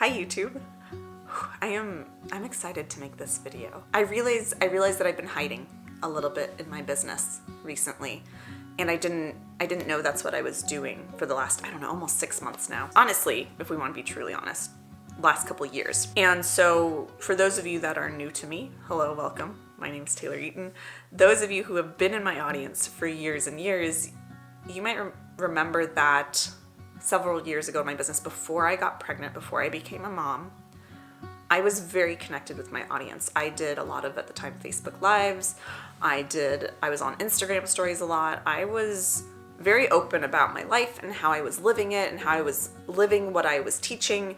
Hi YouTube. I'm excited to make this video. I realize that I've been hiding a little bit in my business recently, and I didn't know that's what I was doing for the last, I don't know, almost 6 months now. Honestly, if we want to be truly honest, last couple of years. And so for those of you that are new to me, hello, welcome. My name's Taylor Eaton. Those of you who have been in my audience for years and years, you might remember that several years ago in my business, before I got pregnant, before I became a mom, I was very connected with my audience. I did a lot of, at the time, Facebook Lives. I was on Instagram stories a lot. I was very open about my life and how I was living it and how I was living what I was teaching.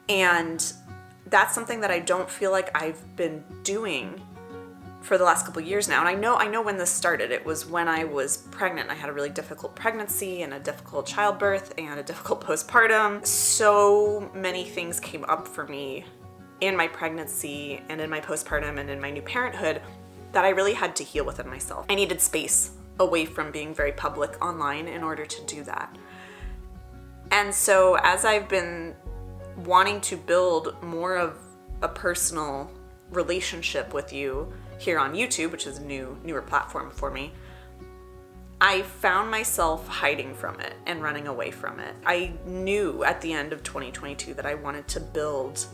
And that's something that I don't feel like I've been doing for the last couple of years now. And I know when this started. It was when I was pregnant. I had a really difficult pregnancy and a difficult childbirth and a difficult postpartum. So many things came up for me in my pregnancy and in my postpartum and in my new parenthood that I really had to heal within myself. I needed space away from being very public online in order to do that. And so as I've been wanting to build more of a personal relationship with you here on YouTube, which is a newer platform for me, I found myself hiding from it and running away from it. I knew at the end of 2022 that I wanted to build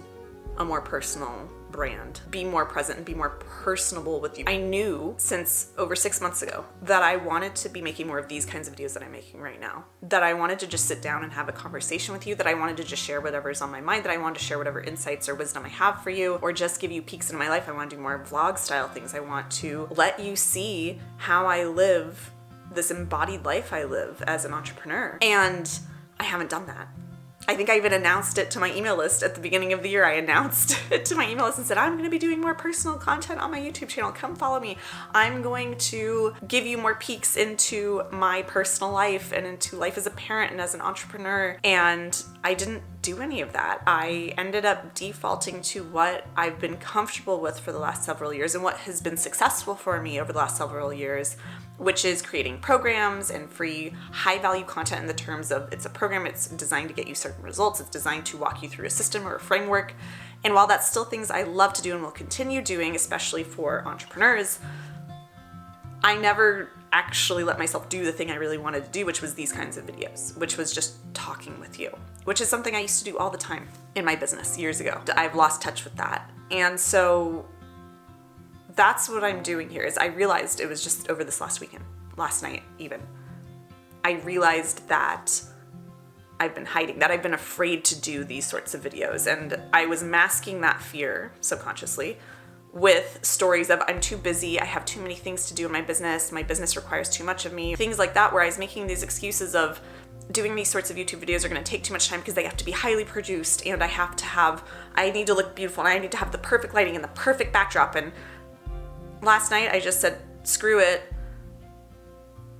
a more personal brand, be more present and be more personable with you. I knew since over 6 months ago that I wanted to be making more of these kinds of videos that I'm making right now, that I wanted to just sit down and have a conversation with you, that I wanted to just share whatever's on my mind, that I wanted to share whatever insights or wisdom I have for you, or just give you peeks into my life. I want to do more vlog style things. I want to let you see how I live this embodied life I live as an entrepreneur. And I haven't done that. I think I even announced it to my email list at the beginning of the year. I announced it to my email list and said, I'm going to be doing more personal content on my YouTube channel. Come follow me. I'm going to give you more peeks into my personal life and into life as a parent and as an entrepreneur. And I didn't do any of that. I ended up defaulting to what I've been comfortable with for the last several years and what has been successful for me over the last several years, which is creating programs and free high-value content in the terms of it's a program, it's designed to get you certain results, it's designed to walk you through a system or a framework. And while that's still things I love to do and will continue doing, especially for entrepreneurs, I never actually let myself do the thing I really wanted to do, which was these kinds of videos, which was just talking with you, which is something I used to do all the time in my business years ago. I've lost touch with that. And so that's what I'm doing here. Is I realized, it was just over this last weekend, last night even, I realized that I've been hiding, that I've been afraid to do these sorts of videos. And I was masking that fear subconsciously with stories of I'm too busy, I have too many things to do in my business requires too much of me, things like that, where I was making these excuses of doing these sorts of YouTube videos are going to take too much time because they have to be highly produced and I need to look beautiful and I need to have the perfect lighting and the perfect backdrop. And last night I just said, screw it.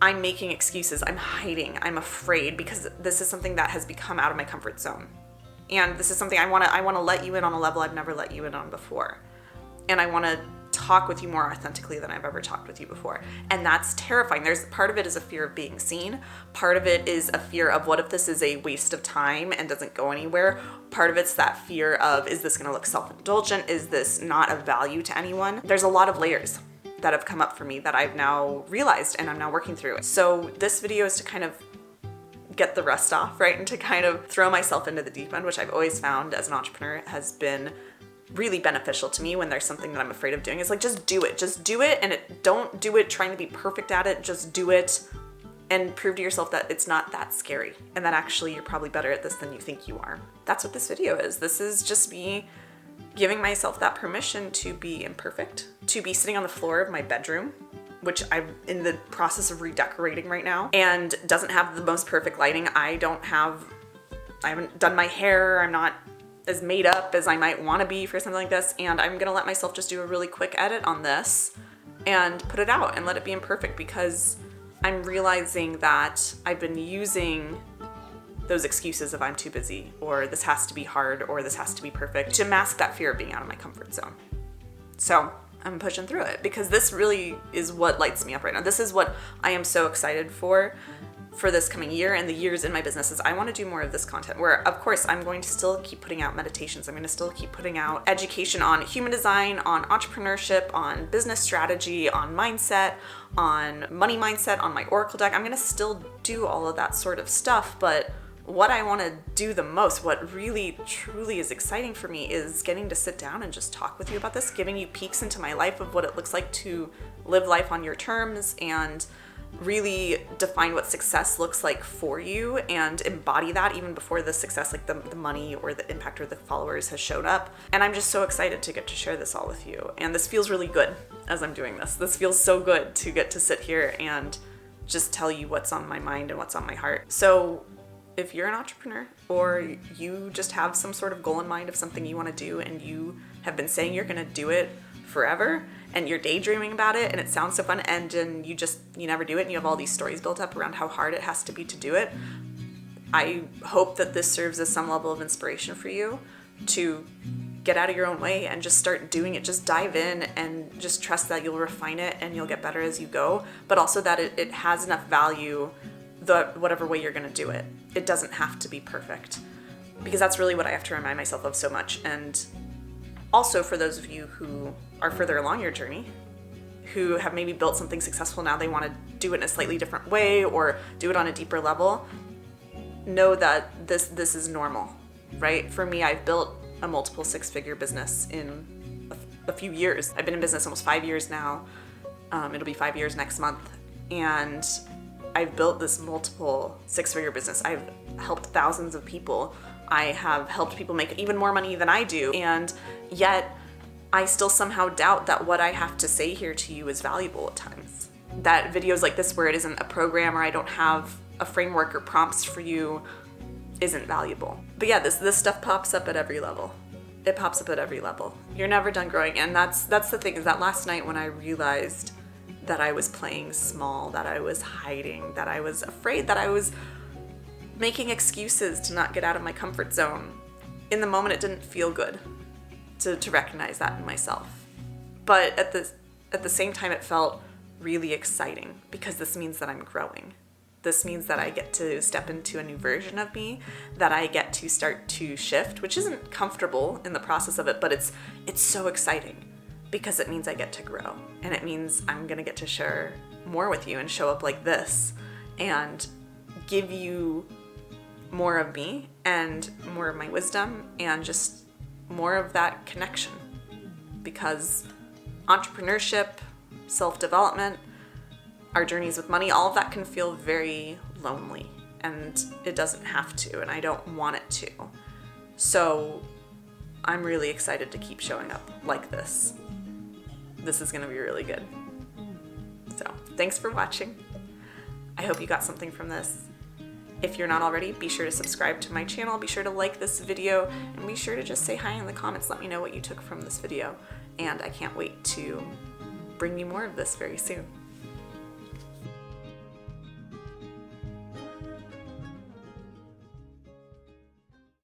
I'm making excuses. I'm hiding. I'm afraid because this is something that has become out of my comfort zone. And this is something I want to let you in on a level I've never let you in on before. And I want to talk with you more authentically than I've ever talked with you before. And that's terrifying. There's part of it is a fear of being seen. Part of it is a fear of what if this is a waste of time and doesn't go anywhere. Part of it's that fear of, is this going to look self-indulgent? Is this not of value to anyone? There's a lot of layers that have come up for me that I've now realized and I'm now working through it. So this video is to kind of get the rust off, right? And to kind of throw myself into the deep end, which I've always found as an entrepreneur has been really beneficial to me when there's something that I'm afraid of doing. Is like, just do it, and don't do it trying to be perfect at it. Just do it and prove to yourself that it's not that scary and that actually you're probably better at this than you think you are. That's what this video is. This is just me giving myself that permission to be imperfect, to be sitting on the floor of my bedroom, which I'm in the process of redecorating right now, and doesn't have the most perfect lighting. I haven't done my hair. I'm not as made up as I might want to be for something like this, and I'm gonna let myself just do a really quick edit on this and put it out and let it be imperfect, because I'm realizing that I've been using those excuses of I'm too busy, or this has to be hard, or this has to be perfect, to mask that fear of being out of my comfort zone. So I'm pushing through it because this really is what lights me up right now. This is what I am so excited for for this coming year and the years in my business is I want to do more of this content where, of course, I'm going to still keep putting out meditations. I'm going to still keep putting out education on human design, on entrepreneurship, on business strategy, on mindset, on money mindset, on my Oracle deck. I'm going to still do all of that sort of stuff, but what I want to do the most, what really truly is exciting for me, is getting to sit down and just talk with you about this, giving you peeks into my life of what it looks like to live life on your terms and really define what success looks like for you and embody that even before the success, like the money or the impact or the followers has showed up. And I'm just so excited to get to share this all with you. And this feels really good as I'm doing this. This feels so good to get to sit here and just tell you what's on my mind and what's on my heart. So if you're an entrepreneur or you just have some sort of goal in mind of something you want to do and you have been saying you're going to do it forever and you're daydreaming about it and it sounds so fun and you never do it and you have all these stories built up around how hard it has to be to do it, I hope that this serves as some level of inspiration for you to get out of your own way and just start doing it. Just dive in and just trust that you'll refine it and you'll get better as you go, but also that it has enough value whatever way you're going to do it. It doesn't have to be perfect, because that's really what I have to remind myself of so much. And also for those of you who are further along your journey, who have maybe built something successful, now they want to do it in a slightly different way or do it on a deeper level, know that this is normal, right? For me, I've built a multiple six-figure business in a few years. I've been in business almost 5 years now. It'll be 5 years next month. And I've built this multiple six-figure business. I've helped thousands of people. I have helped people make even more money than I do. And yet I still somehow doubt that what I have to say here to you is valuable at times. That videos like this where it isn't a program or I don't have a framework or prompts for you isn't valuable. But yeah, this stuff pops up at every level. It pops up at every level. You're never done growing. And that's the thing, is that last night when I realized that I was playing small, that I was hiding, that I was afraid, that I was making excuses to not get out of my comfort zone. In the moment, it didn't feel good to recognize that in myself. But at the same time, it felt really exciting because this means that I'm growing. This means that I get to step into a new version of me, that I get to start to shift, which isn't comfortable in the process of it, but it's so exciting. Because it means I get to grow, and it means I'm gonna get to share more with you and show up like this and give you more of me and more of my wisdom and just more of that connection. Because entrepreneurship, self-development, our journeys with money, all of that can feel very lonely, and it doesn't have to, and I don't want it to. So I'm really excited to keep showing up like this. This is going to be really good. So thanks for watching. I hope you got something from this. If you're not already, be sure to subscribe to my channel, be sure to like this video, and be sure to just say hi in the comments. Let me know what you took from this video. And I can't wait to bring you more of this very soon.